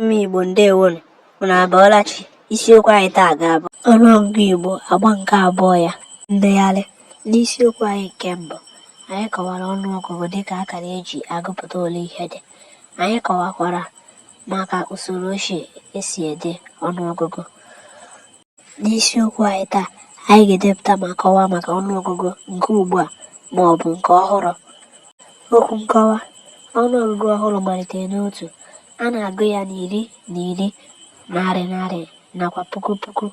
Ụmụ Igbo ndewonu, unu abọọla chi. Isiokwu anyị taa ga-abụ ọnụọgụgụ Igbo agba nke abụọ ya. Ndegharị. N'isiokwu anyị nke mbụ, anyị kọwara ọnụọgụgụ dịka akara eji agụpụta ole ihe dị. Anyị kọwakwara maka usoro ochie esi ede ọnụọgụgụ. N'isiokwu anyị taa, anyị ga-edepụta ma kọwaa maka ọnụọgụgụ nke ugbu a ma ọ bụ nke ọhụrụ. Okwu nkọwa: ọnụọgụgụ ọhụrụ malitere n'otu. A na-agụ ya n'iri na iri, narị narị nakwa puku puku.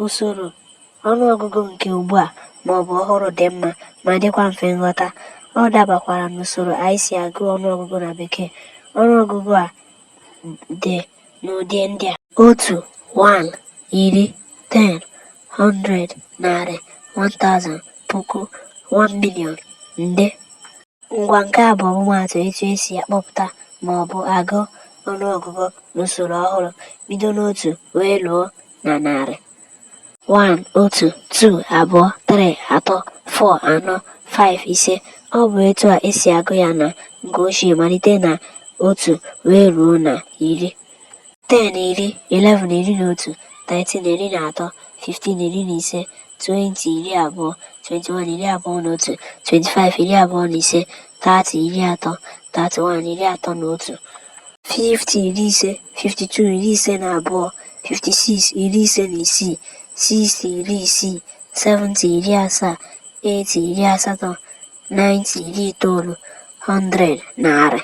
Usoro ọnụọgụgụ nke ugbu a ma ọ bụ ọhụrụ dị mma ma dịkwa mfe nghọta. Ọ dabakwara n'usoro anyị si agụ ọnụọgụgụ na Bekee. Ọnụọgụgụ a dị n'ụdị ndị a: 1, 1, iri, 10, 100, narị, 1000, puku, 1 million, nde. Ngwa nke a bụ ọmụmaatụ etu esi akpọpụta ma ọ bụ agụ ọnụọgụgụ n'usoro ọhụrụ, bido n'otu wee ruo na narị. 1, otu, 2, abụọ, 3, atọ, 4, anọ, 5, ise. Ọ bụ etu a esi agụ ya na nke ochie, malite na otu wee ruo na iri. 10, iri, 11, iri na otu, 13, iri na atọ, 15, iri na ise, 20, iri abụọ, 21, iri abụọ na otu, 25, iri abụọ na ise, 30, iri atọ, 31, iri atọ na otu, 50, iri ise, 52, iri ise na abụọ, 56, iri ise na isii, 60, iri isii, 70, iri asaa, 80, iri asatọ, 90, iri itoolu, 100, narị.